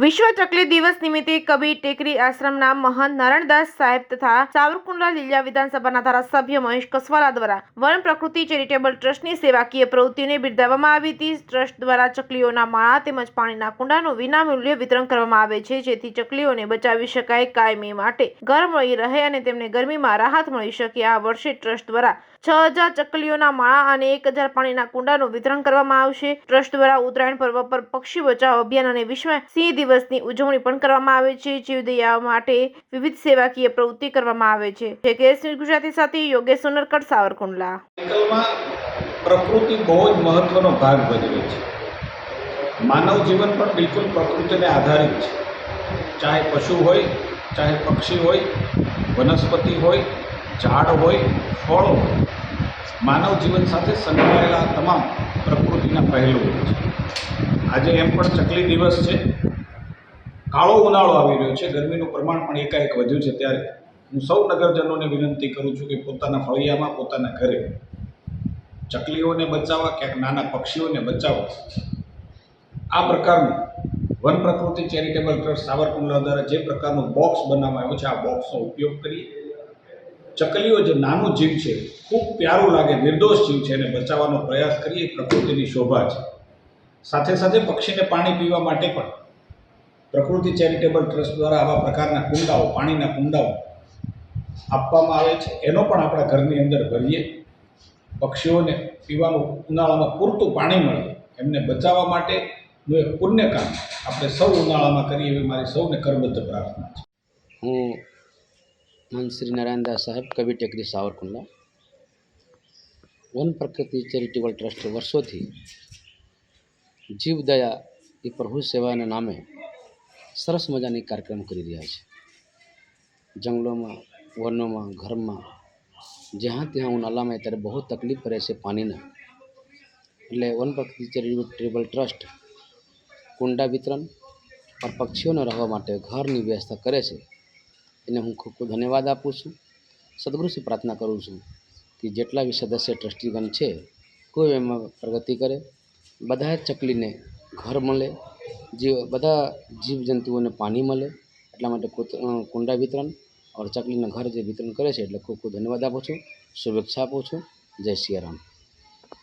વિશ્વ ચકલી દિવસ નિમિત્તે કબીર ટેકરી આશ્રમના મહંત નારાયણદાસ સાહેબ તથા સાવરકુંડલા લીલિયા વિધાનસભાના ધારાસભ્ય મહેશ કસવાલા દ્વારા વન પ્રકૃતિ ચેરિટેબલ ટ્રસ્ટની સેવાકીય પ્રવૃત્તિઓને બિરદાવવામાં આવી હતી। ટ્રસ્ટ દ્વારા ચકલીઓના માળા તેમજ પાણીના કુંડાનું વિનામૂલ્યે વિતરણ કરવામાં આવે છે, જેથી ચકલીઓને બચાવી શકાય, કાયમી માટે ઘર મળી રહે અને તેમને ગરમીમાં રાહત મળી શકે। આ વર્ષે ટ્રસ્ટ દ્વારા 6000 ચકલીઓના માળા અને 1000 પાણીના કુંડાનું વિતરણ કરવામાં આવશે। ટ્રસ્ટ દ્વારા ઉત્તરાયણ પર્વ પર પક્ષી બચાવ અભિયાન અને વિશ્વ સિંહ દિવસની ઉજવણી પણ કરવામાં આવે છે। જીવદયા માટે વિવિધ સેવાકીય પ્રવૃત્તિ કરવામાં આવે છે। જેકેએસ ન્યૂઝ ગુજરાતી સાથે યોગેશ સોનરકર, સાવરકુંડલા। પ્રકૃતિ બહુ જ મહત્વનો ભાગ ભજવે છે। માનવ જીવન પણ બિલકુલ પ્રકૃતિને આધારિત છે। ચાહે પશુ હોય, ચાહે પક્ષી હોય, વનસ્પતિ હોય, ઝાડ હોય, ફળ હોય, માનવ જીવન સાથે સંકળાયેલા તમામ પ્રકૃતિના પહેલું છે। આજે એમ પણ ચકલી દિવસ છે। કાળો ઉનાળો આવી રહ્યો છે, ગરમીનું પ્રમાણ પણ એકાએક વધ્યું છે, ત્યારે હું સૌ નગરજનોને વિનંતી કરું છું કે પોતાના ફળિયામાં, પોતાના ઘરે ચકલીઓને બચાવવા, ક્યાંક નાના પક્ષીઓને બચાવવા, આ પ્રકારનું વન પ્રકૃતિ ચેરિટેબલ ટ્રસ્ટ સાવરકુંડલા દ્વારા જે પ્રકારનું બોક્સ બનાવવામાં આવ્યું છે, આ બોક્સનો ઉપયોગ કરી ચકલીઓ જે નાનું જીવ છે, ખૂબ પ્યારું લાગે, નિર્દોષ જીવ છે, એને બચાવવાનો પ્રયાસ કરીએ, પ્રકૃતિની શોભા છે। સાથે સાથે પક્ષીને પાણી પીવા માટે પણ પ્રકૃતિ ચેરિટેબલ ટ્રસ્ટ દ્વારા આવા પ્રકારના કુંડાઓ, પાણીના કુંડાઓ આપવામાં આવે છે। એનો પણ આપણા ઘરની અંદર ભરીએ, પક્ષીઓને પીવાનું ઉનાળામાં પૂરતું પાણી મળે, એમને બચાવવા માટેનું એક પુણ્ય કામ આપણે સૌ ઉનાળામાં કરીએ, એવી મારી સૌને કરબદ્ધ પ્રાર્થના છે। હું મહંત શ્રી નારાયણદાસ સાહેબ, કબીર ટેકરી, સાવરકુંડલા। વન પ્રકૃતિ ચેરિટેબલ ટ્રસ્ટ વર્ષોથી જીવદયા એ પ્રભુ સેવાના નામે સરસ મજાની કાર્યક્રમ કરી રહ્યા છે। જંગલોમાં, વનોમાં, ઘરમાં જ્યાં ત્યાં ઉનાળામાં ત્યારે બહુ તકલીફ પડે છે પાણીના, એટલે વન પ્રકૃતિ ચેરિટેબલ ટ્રસ્ટ કુંડા વિતરણ और પક્ષીઓને રહેવા માટે ઘરની વ્યવસ્થા કરે છે। એને હું ખૂબ ખૂબ ધન્યવાદ આપું છું। સદગુરુથી પ્રાર્થના કરું છું કે જેટલા બી સદસ્ય ટ્રસ્ટીગણ છે, કોઈ એમાં પ્રગતિ કરે, બધા ચકલીને ઘર મળે, બધા જીવજંતુઓને પાણી મળે, એટલા માટે કુંડા વિતરણ और ચકલીના ઘર જે વિતરણ કરે છે, એટલે ખૂબ ખૂબ ધન્યવાદ આપું છું, શુભેચ્છા આપું છું। જય સિયારામ।